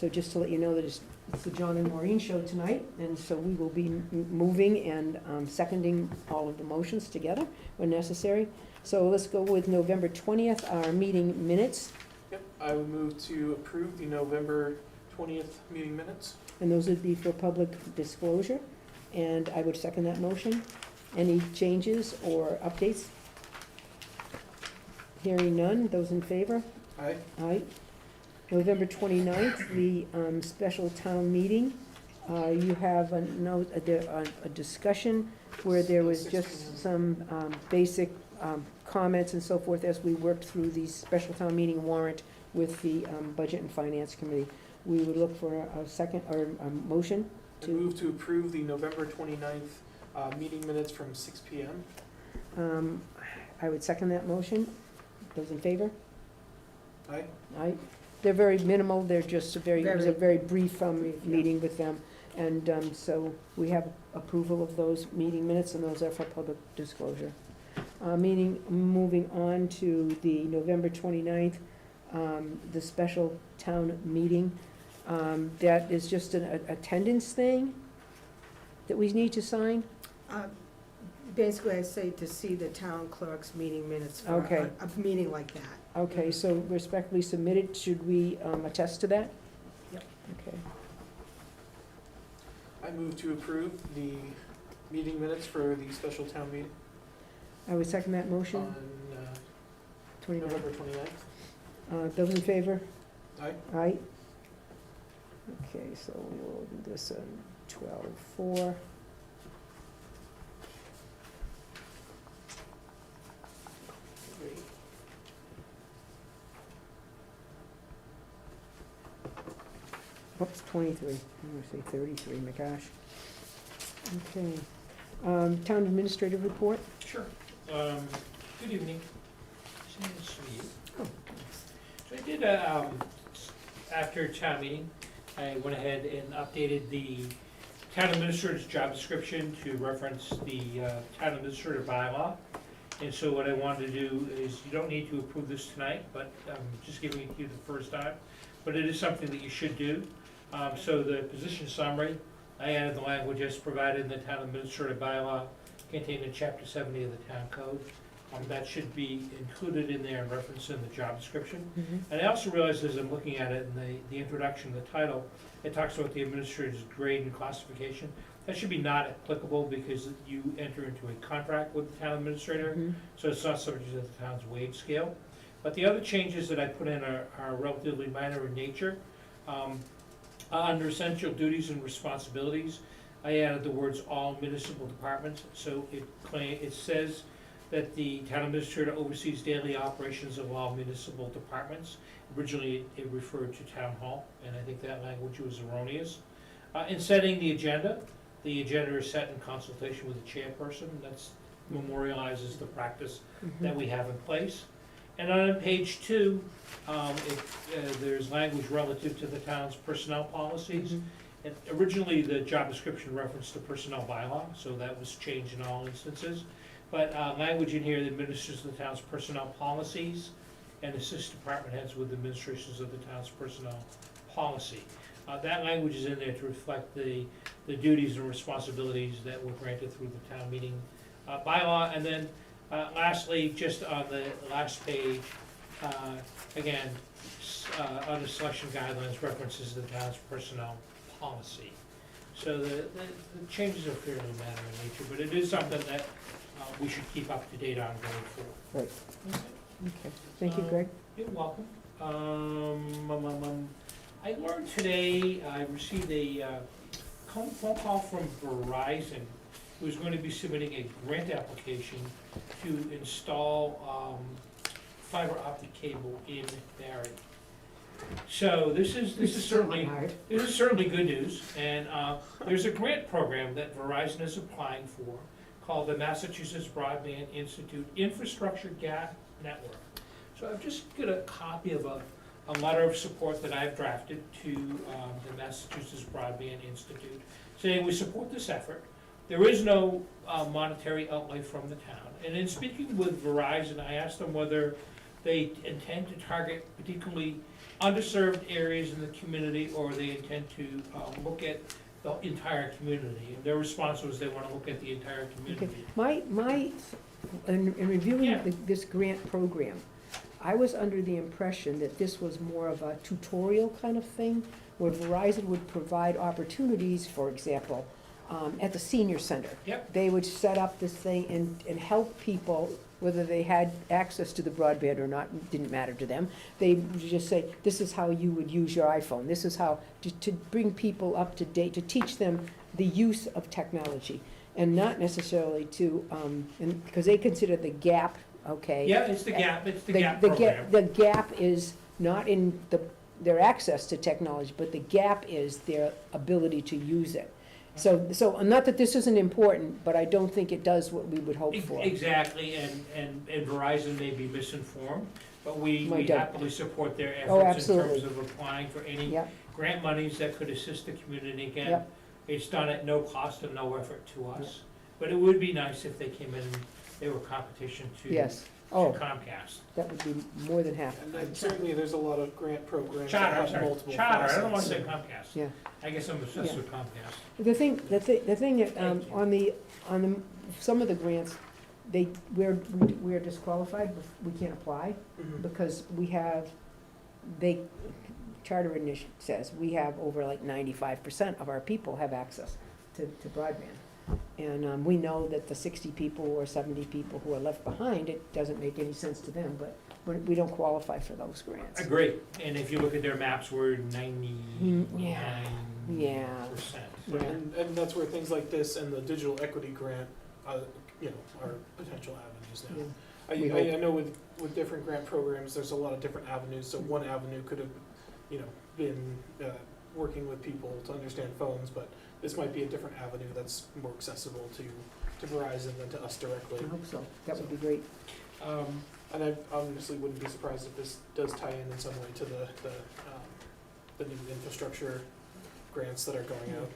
So just to let you know that it's the John and Maureen show tonight, and so we will be moving and seconding all of the motions together when necessary. So let's go with November 20th, our meeting minutes, Yep, I would move to approve the November 20th meeting minutes. and those would be for public disclosure, and I would second that motion. Any changes or updates? Hearing none, those in favor? Aye. Aye. November 29th, the special town meeting. You have a note, a discussion where there was just some basic comments and so forth as we worked through the special town meeting warrant with the Budget and Finance Committee. We would look for a second, or a motion I to, move to approve the November 29th meeting minutes from 6 PM. I would second that motion. Those in favor? Aye. Aye. They're very minimal, they're just it was a very brief meeting with them. And so we have approval of those meeting minutes, and those are for public disclosure. Moving on to the November 29th, the special town meeting. That is just an attendance thing that we need to sign? Basically, I say to see the town clerk's meeting minutes for Okay. a meeting like that. Okay, so respectfully submitted, should we attest to that? Yep. Okay. I move to approve the meeting minutes for the special town meeting I would second that motion. on 29th. November 29th. Those in favor? Aye. Aye. Okay, so we'll do this on 12/4. Whoops, 23. I'm gonna say 33, my gosh. Okay. Town administrative report? Sure. Good evening. Nice to meet you. Oh. So I did, after town meeting, I went ahead and updated the town administrator's job description to reference the town administrator bylaw. And so what I wanted to do is, you don't need to approve this tonight, but I'm just giving it to you the first time. But it is something that you should do. So the position summary, I added the language as provided in the town administrator bylaw contained in chapter 70 of the town code. That should be included in there and referenced in the job description. And I also realized as I'm looking at it in the introduction, the title, it talks about the administrator's grade and classification. That should be not applicable because you enter into a contract with the town administrator, so it's not subject to the town's wage scale. But the other changes that I put in are relatively minor in nature. Under essential duties and responsibilities, I added the words all municipal departments. So it says that the town administrator oversees daily operations of all municipal departments. Originally, it referred to town hall, and I think that language was erroneous. In setting the agenda is set in consultation with the chairperson. That memorializes the practice that we have in place. And on page 2, there's language relative to the town's personnel policies. And originally, the job description referenced the personnel bylaw, so that was changed in all instances. But language in here that administers the town's personnel policies and assists department heads with administrations of the town's personnel policy. That language is in there to reflect the duties and responsibilities that were granted through the town meeting bylaw. And then lastly, just on the last page, again, under selection guidelines, references the town's personnel policy. So the changes are fairly minor in nature, but it is something that we should keep up to date on going forward. Right. Okay, thank you, Greg. You're welcome. I learned today, I received a phone call from Verizon, who's going to be submitting a grant application to install fiber optic cable in Barre. So this is certainly good news, and there's a grant program that Verizon is applying for called the Massachusetts Broadband Institute Infrastructure Gap Network. So I've just got a copy of a letter of support that I've drafted to the Massachusetts Broadband Institute, saying we support this effort. There is no monetary outlay from the town. And in speaking with Verizon, I asked them whether they intend to target particularly underserved areas in the community, or they intend to look at the entire community. And their response was they want to look at the entire community. In reviewing Yeah. this grant program, I was under the impression that this was more of a tutorial kind of thing, where Verizon would provide opportunities, for example, at the senior center. Yep. They would set up this thing and help people, whether they had access to the broadband or not, didn't matter to them. They would just say, this is how you would use your iPhone, this is how, to bring people up to date, to teach them the use of technology, and not necessarily to, and, because they consider the gap, okay? Yeah, it's the gap program. The gap is not in their access to technology, but the gap is their ability to use it. So, not that this isn't important, but I don't think it does what we would hope for. Exactly, and Verizon may be misinformed, but we My God. happily support their Oh, efforts in absolutely. terms of applying for any Yep, grant monies that could assist the community. Again, Yep. it's done at no cost and no effort to us. But it would be nice if they came in, they were competition to yes. to Oh, Comcast. that would be more than half. And then certainly there's a lot of grant programs that Charter, have sorry, multiple Charter, I don't want to facets. say Comcast. Yeah. I guess I'm obsessed Yeah. with Comcast. The thing that, Thank you. on the, some of the grants, we're disqualified, we can't apply, Mhm. because we have, Charter initiative says, we have over like 95% of our people have access to broadband. And we know that the 60 people or 70 people who are left behind, it doesn't make any sense to them, but we don't qualify for those grants. Agree, and if you look at their maps, we're 99%. Yeah. Yeah. And that's where things like this and the digital equity grant, you know, are potential avenues now. We I know with different grant programs, there's a lot of different avenues, so one avenue could have, you know, been working with people to understand phones, but this might be a different avenue that's more accessible to Verizon than to us directly. I hope so, that would be great. And I obviously wouldn't be surprised if this does tie in some way to the new infrastructure grants that are going out.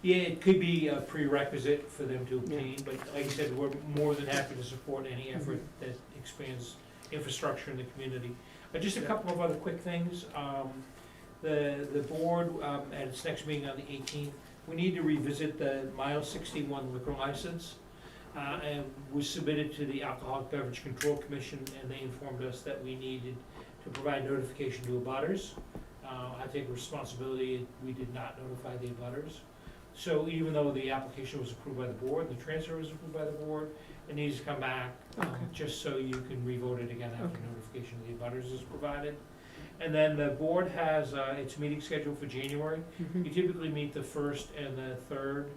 Yeah, it could be a prerequisite for them to Yeah. obtain, but like I said, we're more than happy to support any effort that expands infrastructure in the community. But just a couple of other quick things. The board, at its next meeting on the 18th, we need to revisit the Mile 61 liquor license. And was submitted to the Alcoholic Beverage Control Commission, and they informed us that we needed to provide notification to abutters. I take responsibility, we did not notify the abutters. So even though the application was approved by the board, the transfer was approved by the board, it needs to come back, just so you can revote it again after notification of the abutters is provided. And then the board has its meeting scheduled for January. We typically meet the 1st and the 3rd.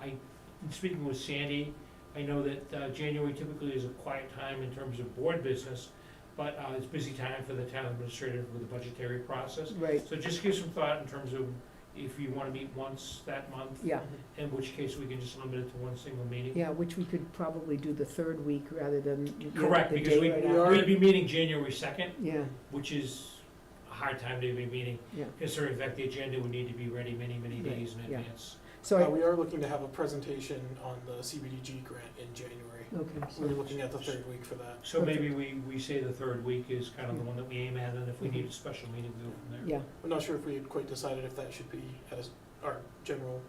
In speaking with Sandy, I know that January typically is a quiet time in terms of board business, but it's a busy time for the town administrator with the budgetary process. Right, So just give some thought in terms of if you want to meet once that month, yeah, in which case we can just limit it to one single meeting. yeah, which we could probably do the third week rather than, Correct, the because day we, right we after. we'd be meeting January 2nd, Yeah, which is a hard time to be meeting, yeah, considering the fact the agenda would need to be ready many Right, days in yeah. advance. so, We are looking to have a presentation on the CBDG grant in January. okay, We're so, looking at the third week for that. So maybe we say the third week is kind of the one that we aim at, and if we need a special meeting, we go from there. yeah, I'm not sure if we had quite decided if that should be at our general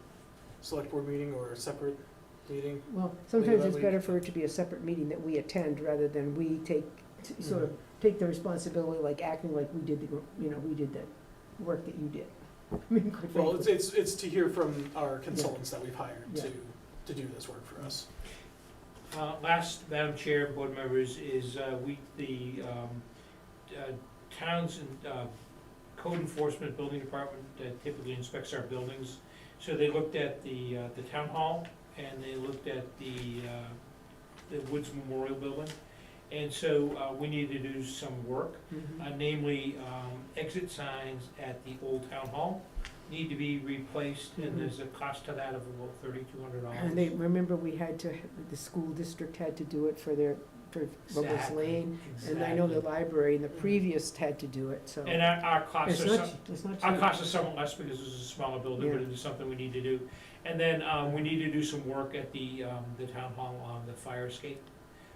select board meeting or a separate meeting. well, sometimes that it's week. better for it to be a separate meeting that we attend rather than we sort of take the responsibility, like acting like we did we did the work that you did. I mean, quite Well, frankly. it's to hear from our consultants that we've hired Yeah. to do this work for us. Last, Madam Chair, board members, is the towns and code enforcement building department typically inspects our buildings. So they looked at the town hall, and they looked at the Woods Memorial Building. And so we need to do some work, Mhm. namely exit signs at the old town hall need to be replaced, and Mhm. there's a cost to that of about $3,200. And they, remember we had to, the school district had to do it for Lover's Exactly, Lane, and I know the exactly. library and the previous had to do it, so. And our costs It's are not, some, it's not our cheap. costs are somewhat less because this is a smaller building, but Yeah. it is something we need to do. And then we need to do some work at the town hall on the fire escape.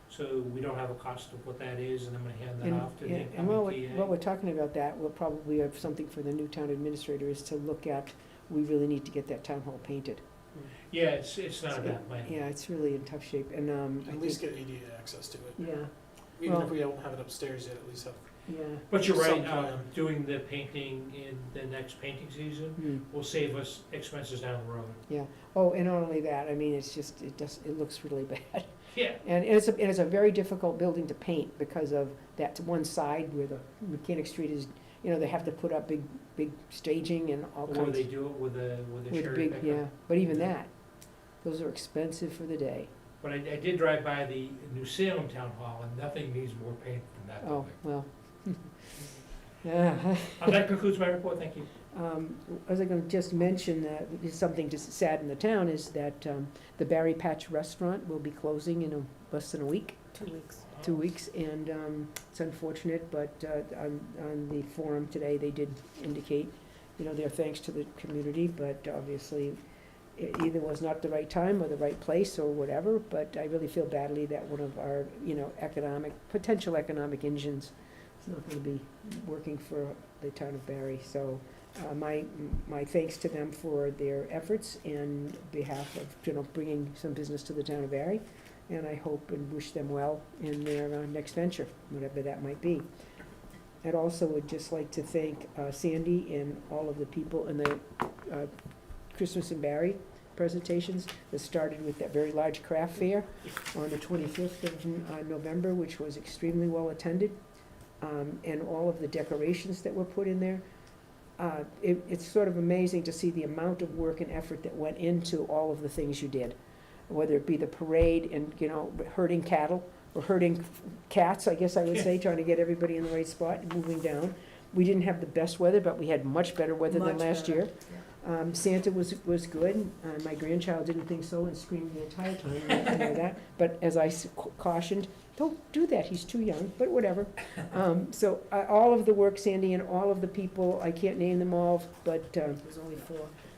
so we don't have a cost of what that is, and I'm gonna hand that And, off to the yeah, and while incoming we're TA. talking about that, we'll probably have something for the new town administrator is to look at, we really need to get that town hall painted. Yeah, it's not a bad plan. Yeah, it's really in tough shape, and, I At least think, get ADA access to it. yeah, Even Well- if we don't have it upstairs yet, at least have. yeah. But you're Some right, plan. doing the painting in the next painting season Hmm. will save us expenses down the road. Yeah, oh, and not only that, I mean, it's just, it looks really bad. Yeah, And it's a very difficult building to paint because of that one side where the Mechanic Street is, you know, they have to put up big staging and all or kinds. they do it with a With cherry big, picker. yeah, but even that, those are expensive for the day. But I did drive by the New Salem Town Hall, and nothing needs more paint than that Oh, building. well. Yeah. That concludes my report, thank you. I was gonna just mention that is something just sad in the town is that the Barre Patch Restaurant will be closing in less than a week, 2 weeks. 2 weeks, and it's unfortunate, but on the forum today, they did indicate, you know, their thanks to the community, but obviously it either was not the right time or the right place or whatever, but I really feel badly that one of our, you know, potential economic engines is not gonna be working for the town of Barre, so my thanks to them for their efforts in behalf of, you know, bringing some business to the town of Barre, and I hope and wish them well in their next venture, whatever that might be. I'd also would just like to thank Sandy and all of the people in the Christmas in Barre presentations that started with that very large craft fair on the 25th of November, which was extremely well attended, and all of the decorations that were put in there. It's sort of amazing to see the amount of work and effort that went into all of the things you did, whether it be the parade and, you know, herding cattle, or herding cats, I guess I would say, trying to get everybody in the right spot, and moving down. We didn't have the best weather, but we had much better weather than Much last better, year. Santa was good. My grandchild didn't think so and screamed the entire time, I know that. But as I cautioned, don't do that, he's too young, but whatever. So all of the work, Sandy, and all of the people, I can't name them all, but, There's only 4.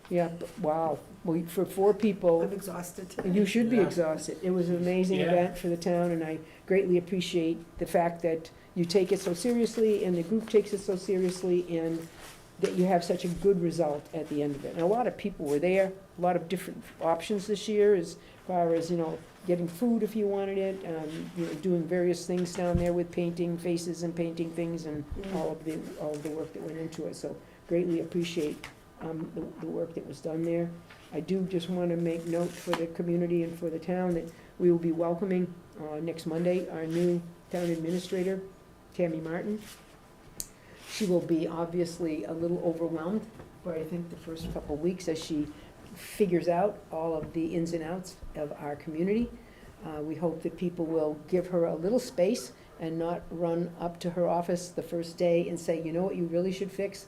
yeah, wow. For 4 people, I'm exhausted today. you should be Yeah. exhausted. It was an amazing Yeah. event for the town, and I greatly appreciate the fact that you take it so seriously, and the group takes it so seriously, and that you have such a good result at the end of it. And a lot of people were there, a lot of different options this year as far as, you know, getting food if you wanted it, you know, doing various things down there with painting faces and painting things, and all of the work that went into it. So greatly appreciate the work that was done there. I do just want to make note for the community and for the town that we will be welcoming next Monday our new town administrator, Tammy Martin. She will be obviously a little overwhelmed for, I think, the first couple of weeks as she figures out all of the ins and outs of our community. We hope that people will give her a little space and not run up to her office the first day and say, you know what you really should fix?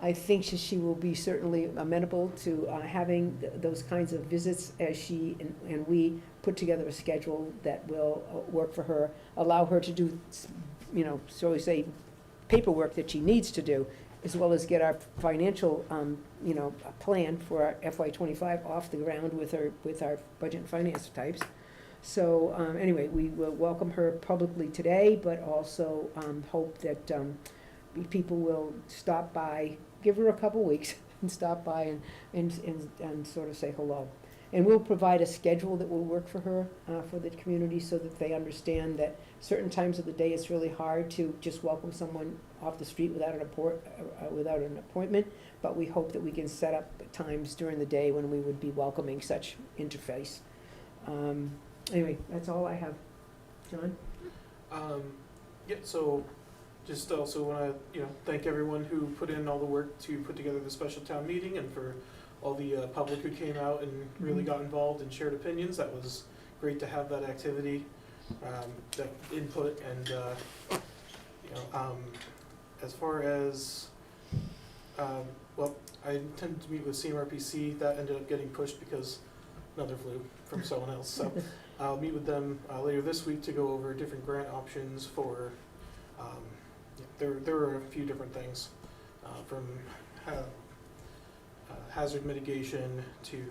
I think she will be certainly amenable to having those kinds of visits as she and we put together a schedule that will work for her, allow her to do, you know, so we say, paperwork that she needs to do, as well as get our financial, you know, plan for our FY25 off the ground with our budget and finance types. So anyway, we will welcome her publicly today, but also hope that people will stop by, give her a couple weeks, and stop by and sort of say hello. And we'll provide a schedule that will work for her, for the community, so that they understand that certain times of the day it's really hard to just welcome someone off the street without an appointment, but we hope that we can set up times during the day when we would be welcoming such interface. Anyway, that's all I have. John? Yeah, so just also want to, thank everyone who put in all the work to put together the special town meeting, and for all the public who came out and really got involved and shared opinions. That was great to have that activity, that input, and as far as I intended to meet with CMRPC. That ended up getting pushed because another flew from someone else. So I'll meet with them later this week to go over different grant options for. There are a few different things, from hazard mitigation to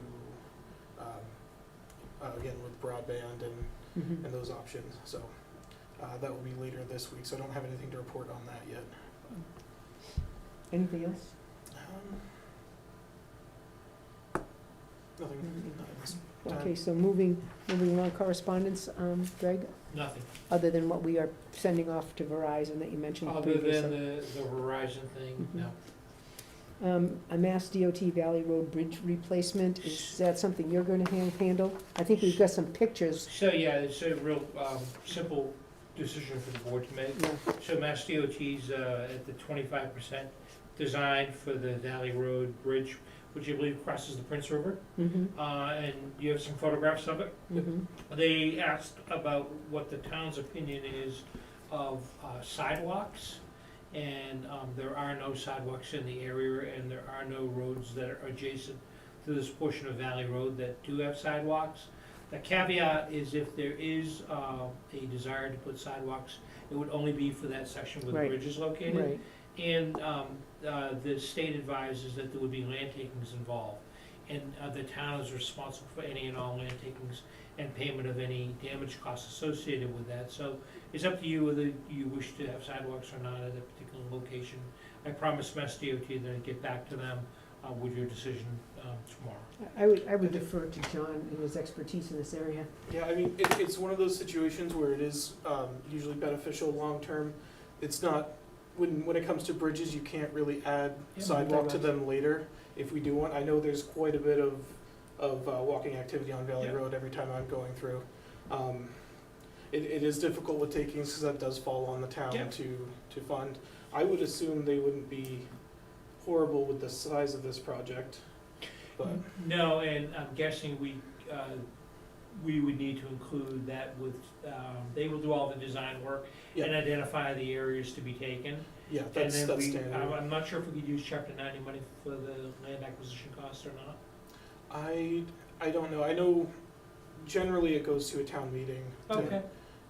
again with broadband and Mhm. and those options, so, that will be later this week, so I don't have anything to report on that yet. Anything else? Nothing, Mhm. at this time. Okay, so moving along, correspondence, Greg, Nothing, other than what we are sending off to Verizon that you mentioned other than previously. the Verizon thing, Mhm. no. A Mass DOT Valley Road Bridge replacement, is that something you're gonna handle? I think we've got some pictures. So, yeah, it's a real, simple decision for the board to make. Yeah. So Mass DOT's, at the 25% design for the Valley Road Bridge, which I believe crosses the Prince River, Mm-hmm, and you have some photographs of it. mm-hmm, They asked about what the town's opinion is of sidewalks, and there are no sidewalks in the area, and there are no roads that are adjacent to this portion of Valley Road that do have sidewalks. The caveat is if there is a desire to put sidewalks, it would only be for that section where the Right. bridge is located. right, And the state advises that there would be land takings involved. And the town is responsible for any and all land takings and payment of any damage costs associated with that. So it's up to you whether you wish to have sidewalks or not at a particular location. I promised Mass DOT that I'd get back to them with your decision tomorrow. I would defer to John and his expertise in this area. Yeah, I mean, it's one of those situations where it is, usually beneficial long-term. It's not, when it comes to bridges, you can't really add Yeah, sidewalk to them later if we do want. I know there's quite a bit of walking activity on Valley Yeah. Road every time I'm going through. It is difficult with takings because that does fall on the town Yeah. to fund. I would assume they wouldn't be horrible with the size of this project, but, No, and I'm guessing we would need to include that with, they will do all the design work and yeah, identify the areas to be taken. yeah, And that's then standard. I'm not sure if we could use chapter 90 money for the land acquisition costs or not. I don't know. I know generally it goes to a town meeting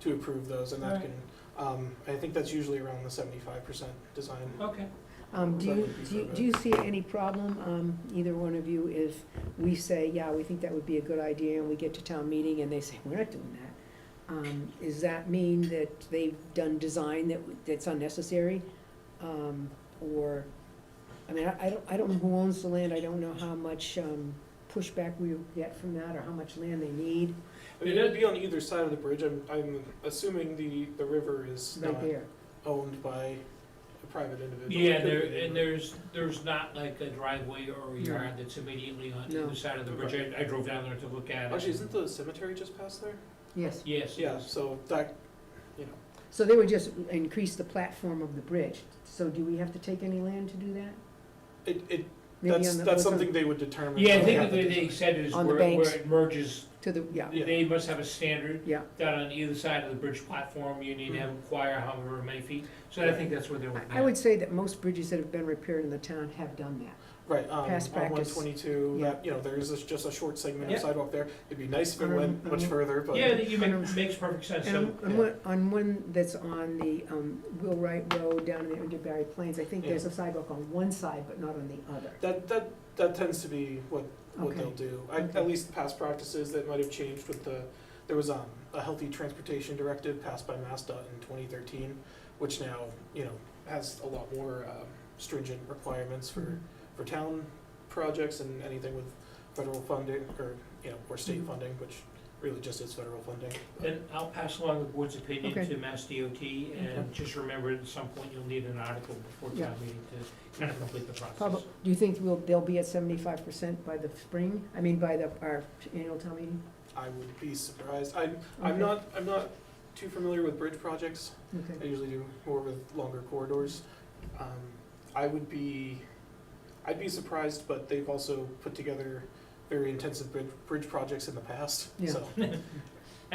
to approve those, and that Alright. can, I think that's usually around the 75% design. Okay. Do you see any problem, either one of you, if we say, yeah, we think that would be a good idea, and we get to town meeting and they say, we're not doing that? Does that mean that they've done that's unnecessary? Or, I mean, I don't know who owns the land, I don't know how much pushback we get from that, or how much land they need, I mean, it'd be on either side of the bridge. I'm assuming the river is right not there. owned by a private individual. Yeah, It could there, be, and but- there's not like a driveway or a yard that's immediately on No. either side of the bridge. I drove down there to look at it. Actually, isn't the cemetery just past there? Yes, Yes, Yeah, yes. so that, you know, so they would just increase the platform of the bridge, so do we have to take any land to do that? it Maybe that's on the- that's what's on- something they would determine. Yeah, I think Yeah, that they said is On the where banks. it merges, To the, yeah, Yeah. they must have a standard yeah, down on either side of the bridge platform. You need to have acquire however many feet. So I think that's where they're looking at. I would say that most bridges that have been repaired in the town have done that. Right, Past on practice. 122, Yeah. that, you know, there is just a short segment Yeah. of sidewalk there. It'd be nice if it went much further, but. Yeah, that you makes perfect sense. So, And on one that's on the Will Wright Road down in the under Barre Plains, I think Yeah. there's a sidewalk on one side, but not on the other. That tends to be what Okay. they'll do. Okay. At least past practices that might have changed with there was a healthy transportation directive passed by MassDOT in 2013, which now, you know, has a lot more stringent requirements Mhm. for town projects and anything with federal funding or, you know, or state Mhm. funding, which really just is federal funding. then I'll pass along the board's opinion Okay. to Mass DOT, and just remember at some point you'll need an article before Yeah. town meeting to kind of complete the process. Do you think they'll be at 75% by the spring, by our annual town meeting? I would be surprised. I'm Okay. not too familiar with bridge projects. I Okay, usually do more with longer corridors. I'd be surprised, but they've also put together very intensive bridge projects in the past. Yeah. So, I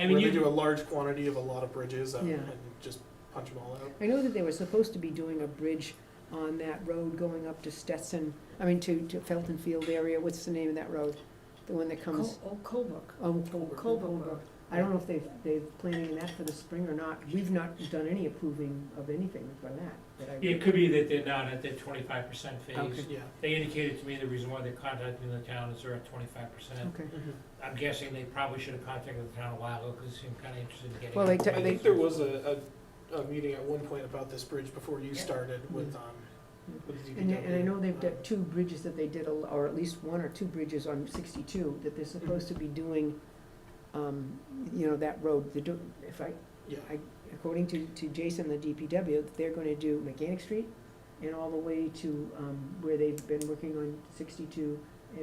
mean, where they do you, a large quantity of a lot of bridges Yeah. and just punch them all out. I know that they were supposed to be doing a bridge on that road going up to Stetson, to Felton Field area, what's the name of that road? The one that comes, Colebrook. oh, Colebrook. I don't know if they've planning that for the spring or not. We've not done any approving of anything for that I. It could be that they're not at their 25% phase. Okay. Yeah. They indicated to me the reason why they're contacting the town is they're at 25%. Okay. I'm guessing they probably should have contacted the town a while ago, because they seem kinda interested in getting. Well, I think there was a meeting at one point about this bridge before you started with the DPW. And I know they've got 2 bridges that they did, or at least 1 or 2 bridges on 62 that they're supposed to be doing, that road. Yeah. According to Jason, the DPW, they're gonna do Mechanic Street and all the way to, where they've been working on 62,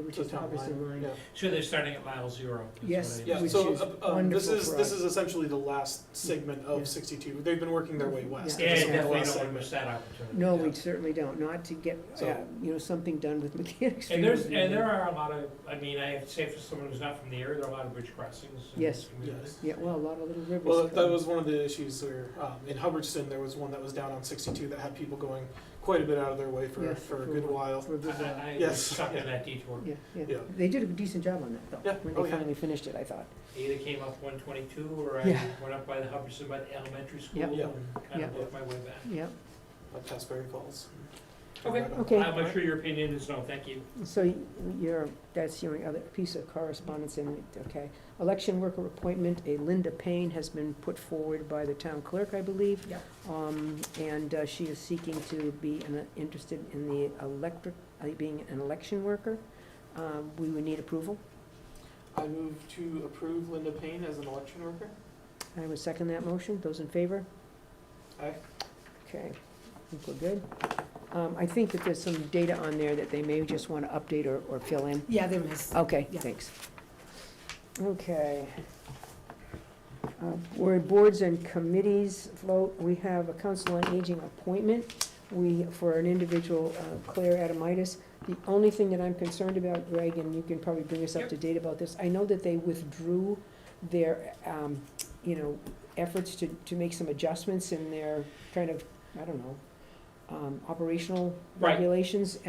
which So is the town Hubbardson line. Yeah. So they're starting at mile 0. is Yes. what Yeah, Which so is this wonderful is for this us. is essentially the last segment of Yeah. 62. They've been working their way west. Yeah. Yeah, This is the definitely last don't wanna segment. miss that opportunity. No, Yeah. we certainly don't, not to get, So- something done with Mechanic Street. And there are a lot of, I mean, I have to say, for someone who's not from the area, there are a lot of bridge crossings in Yes. this community. Yes. Yeah, well, a lot of little rivers. Well, that was one of the issues where, in Hubbardston, there was one that was down on 62 that had people going quite a bit out of their way for Yes, a for good a while. For a good while. I was Yes. stuck in that detour. Yeah, Yeah. yeah. They did a decent job on that, though, Yeah. when Oh, they yeah. finally finished it, I thought. I either came up 122, or I Yeah. went up by the Hubbardson by the elementary school Yep. and Yep. kind Yep. of worked my way back. Yeah, Past Berry Falls. Okay. Right on. Okay. I'm sure your opinion is no, thank you. so that's your other piece of correspondence in it, okay. Election worker appointment, a Linda Payne has been put forward by the town clerk, I believe. Yep. And she is seeking to be interested in the being an election worker. We would need approval. I move to approve Linda Payne as an election worker. I would second that motion. Those in favor? Aye. Okay, I think we're good. I think that there's some data on there that they may just want to update or fill in. Yeah, there is. Okay, Yeah. thanks. Okay. Where boards and committees float, we have a council on aging appointment. For an individual, Claire Adomaitis. The only thing that I'm concerned about, Greg, and you can probably bring us up to date about this, I know that they withdrew their, efforts to make some adjustments in their kind of, I don't know, operational Right. regulations,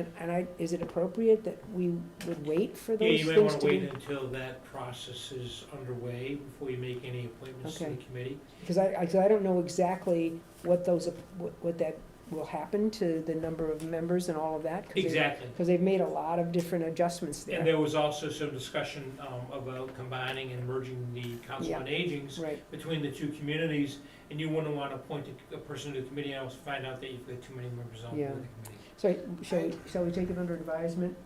is it appropriate that we would wait for Yeah, those you may things wanna to wait be? until that process is underway before you make any appointments to the Okay. committee. Because I don't know exactly what that will happen to the number of members and all of that. Exactly. Because they've made a lot of different adjustments And there. there was also some discussion about combining and merging the council Yeah. on agings Right, between the two communities, and you wouldn't want to appoint a person to the committee and also find out that you've got too many members on Yeah. the committee. so shall we take it under advisement?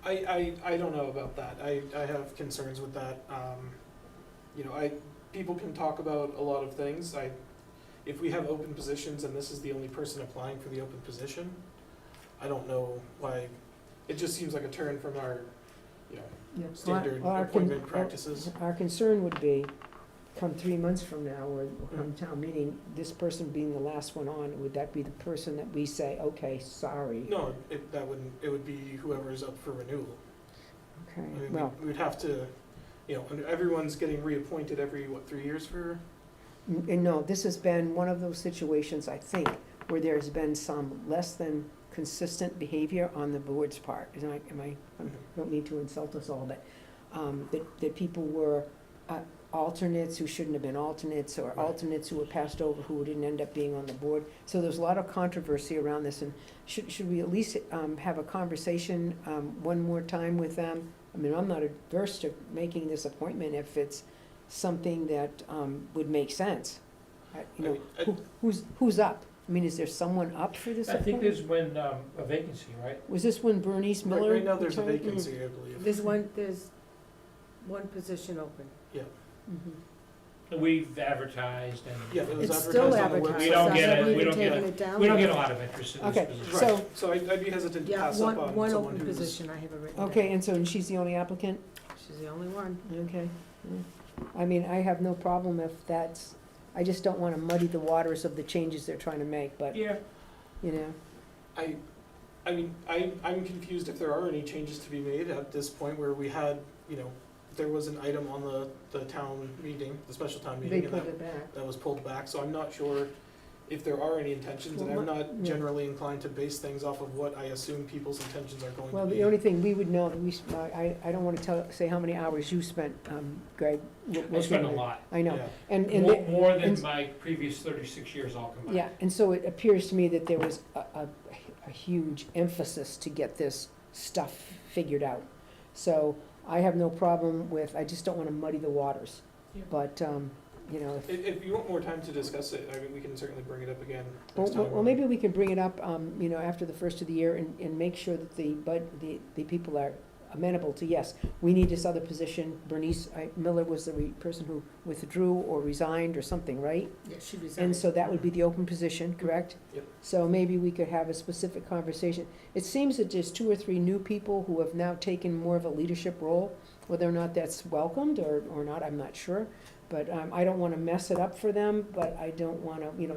I don't know about that. I have concerns with that. People can talk about a lot of things. If we have open positions and this is the only person applying for the open position, I don't know why, it just seems like a turn from our, Yeah. standard Well, appointment practices. Our concern would be, come 3 months from now, or come town meeting, this person being the last one on, would that be the person that we say, okay, sorry? No, it would be whoever is up for renewal. Okay, I mean, well, we would have to, everyone's getting reappointed every, 3 years for? and no, this has been one of those situations, I think, where there's been some less than consistent behavior on the board's part. I don't mean to insult us all, but, that people were alternates who shouldn't have been alternates, or Right. alternates who were passed over who didn't end up being on the board. So there's a lot of controversy around this, and should we at least, have a conversation, one more time with them? I mean, I'm not adverse to making this appointment if it's something that, would make sense. Who's up? I mean, is there someone up for this I think appointment? there's a vacancy, right? Was this when Bernice Miller? Right now, there's a retired? vacancy, I believe. There's one position open. Mhm. And we've advertised and. Yeah, it was It's still advertised on the advertised. website. We don't get it, Hasn't we even don't get taken it. it down. We don't get a lot of interest in Okay, this position. so- Right, so I'd be hesitant to Yeah, pass up on one someone open who's. position, I have it written down. Okay, and she's the only applicant? She's the only one. Okay. Yeah. I mean, I have no problem if that's, I just don't wanna muddy the waters of the changes they're trying to make, but, Yeah, I'm confused if there are any changes to be made at this point where we had, there was an item on the town meeting, the special town they meeting, and pulled it back. that was pulled back, so I'm not sure if there are any intentions, and Well, I'm not yeah. generally inclined to base things off of what I assume people's intentions are going to Well, be. the only thing we would know, I don't wanna say how many hours you spent, Greg. I spent a lot, I know, Yeah. and. more than and- my previous 36 years all combined. Yeah, and so it appears to me that there was a huge emphasis to get this stuff figured out. So I have no problem with, I just don't wanna muddy the waters. Yeah. But, you know, If you want more time to discuss it, I mean, we can certainly bring it up again well, next time. well, maybe we can bring it up, you know, after the first of the year and make sure that the people are amenable to, yes, we need this other position. Bernice Miller was the person who withdrew or resigned or something, right? Yeah, she resigned. And so that would be the open position, correct? Yep. So maybe we could have a specific conversation. It seems that there's 2 or 3 new people who have now taken more of a leadership role. Whether or not that's welcomed or not, I'm not sure. But I don't wanna mess it up for them, but I don't wanna, you know,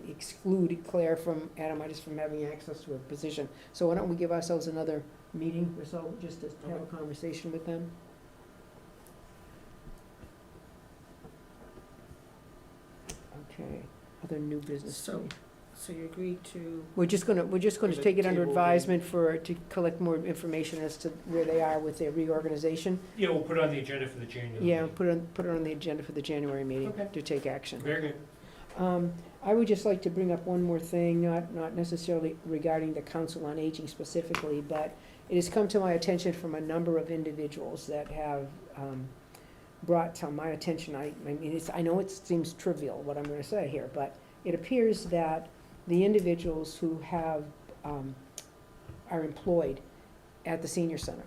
exclude Claire from Adomaitis from having access to a position. So why don't we give ourselves another meeting or so, just to have a conversation with them? Okay, other new business. So- So you agreed to, We're just gonna There's a take it under table advisement to collect more information as to where they are with their reorganization. Yeah, we'll put it on the agenda for the January. Yeah, meeting. put it on the agenda for the January meeting Okay. to take action. Very good. I would just like to bring up one more thing, not necessarily regarding the Council on Aging specifically, but it has come to my attention from a number of individuals that have brought to my attention, I mean, I know it seems trivial what I'm gonna say here, but it appears that the individuals who have, are employed at the senior center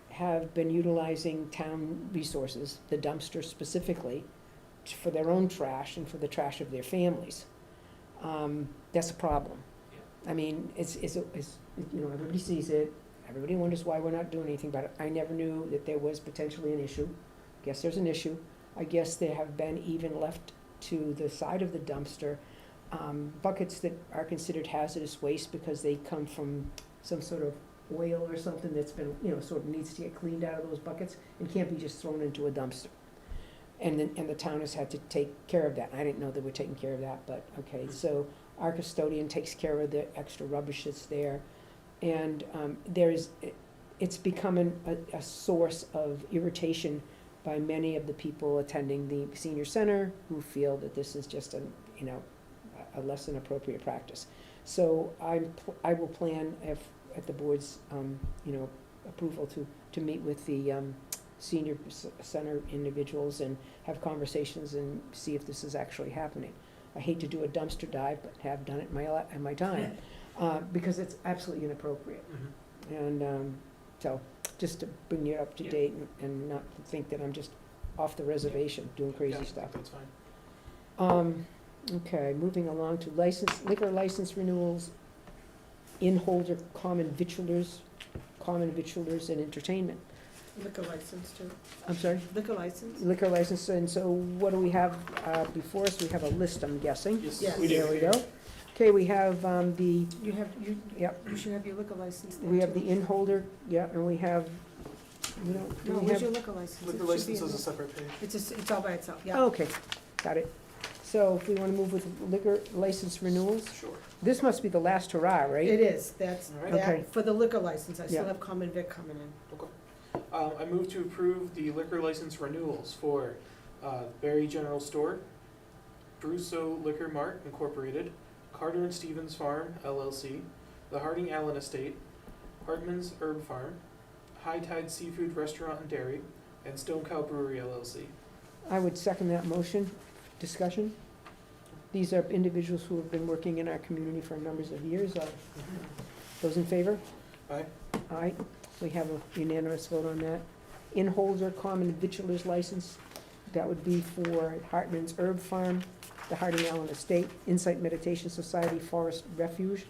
have been utilizing town resources, the dumpster specifically, for their own trash and for the trash of their families. That's a problem. I mean, it's, you know, everybody sees it, everybody wonders why we're not doing anything about it. I never knew that there was potentially an issue. Guess there's an issue. I guess there have been even left to the side of the dumpster, buckets that are considered hazardous waste because they come from some sort of oil or something that's been, you know, sort of needs to get cleaned out of those buckets and can't be just thrown into a dumpster. And the town has had to take care of that. I didn't know they were taking care of that, but, okay, so our custodian takes care of the extra rubbish that's there. And it's becoming a source of irritation by many of the people attending the senior center who feel that this is just a less than appropriate practice. So I will plan, if, at the board's, approval, to meet with the senior center individuals and have conversations and see if this is actually happening. I hate to do a dumpster dive, but have done it in my time, because it's absolutely inappropriate. Mhm. And so, just to bring you up to date and not think that I'm just off the reservation doing Yeah, crazy stuff. That's fine. Okay, moving along to liquor license renewals, Innholder common victualers and entertainment. liquor license too, I'm sorry, liquor license? liquor license, and so what do we have before us? We have a list, I'm guessing. Yes. we do. There we go. Okay, we have You Yep. you should have your liquor license there we have too. the Innholder, yeah, and we have, do No, we where's have? your liquor license? It Liquor should be license in is a there. separate page. It's all by itself, yeah. Oh, okay, got it. So if we wanna move with liquor license renewals, Sure. this must be the last hurrah, right? It is, that's, All right. Okay. that, for the liquor license, I still Yeah. have common vic coming in. I move to approve the liquor license renewals for Barre General Store, Brusso Liquor Mart Incorporated, Carter and Stevens Farm LLC, the Harding Allen Estate, Hartman's Herb Farm, High Tide Seafood Restaurant and Dairy, and Stone Cow Brewery LLC. I would second that motion. Discussion? These are individuals who have been working in our community for numbers of years. Those in favor? Aye. Aye. We have a unanimous vote on that. Innholder common victualers license, that would be for Hartman's Herb Farm, the Harding Allen Estate, Insight Meditation Society Forest Refuge,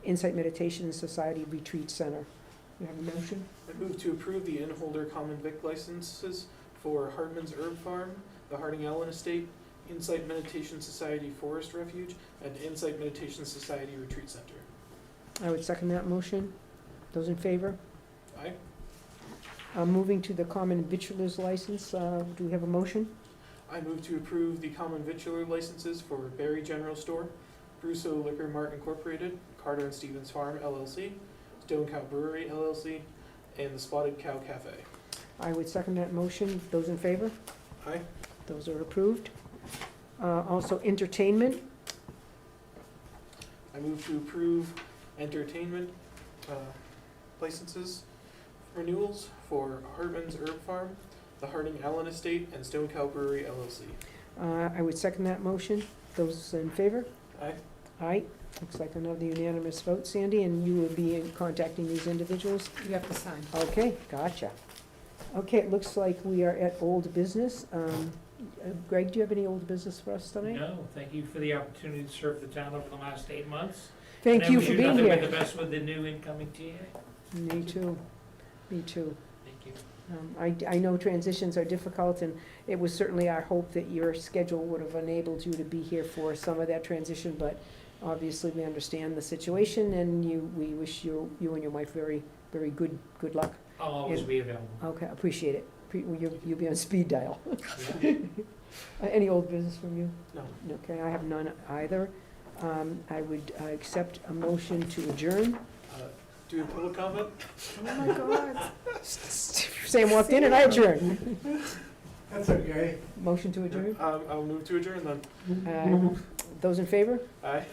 Insight Meditation Society Retreat Center. You have a motion? I move to approve the Innholder Common Vic licenses for Hardman's Herb Farm, the Harding Allen Estate, Insight Meditation Society Forest Refuge, and Insight Meditation Society Retreat Center. I would second that motion. Those in favor? Aye. Moving to the common victualers license, do we have a motion? I move to approve the common victualler licenses for Barre General Store, Brusso Liquor Mart Incorporated, Carter and Stevens Farm LLC, Stone Cow Brewery LLC, and the Spotted Cow Cafe. I would second that motion. Those in favor? Aye. Those are approved. Also, entertainment. I move to approve entertainment licenses renewals for Hartman's Herb Farm, the Harding Allen Estate, and Stone Cow Brewery LLC. I would second that motion. Those in favor? Aye. Aye. Looks like another unanimous vote, Sandy, and you will be contacting these individuals? You have to sign. Okay, gotcha. Okay, it looks like we are at old business. Greg, do you have any old business for us tonight? No, thank you for the opportunity to serve the town over the last 8 months. Thank you for being And I wish you nothing but here. the best with the new incoming TA. Me too. Me too. Thank you. I know transitions are difficult, and it was certainly our hope that your schedule would have enabled you to be here for some of that transition, but obviously we understand the situation, and we wish you and your wife very good luck. I'll always be available. Okay, appreciate it. You'll be on speed dial. Yeah. Any old business from you? No. Okay, I have none either. I would accept a motion to adjourn. Do a public comment? Oh my God. Sam walked in and I adjourned. That's okay. Motion to adjourn? I'll move to adjourn then. Those in favor? Aye.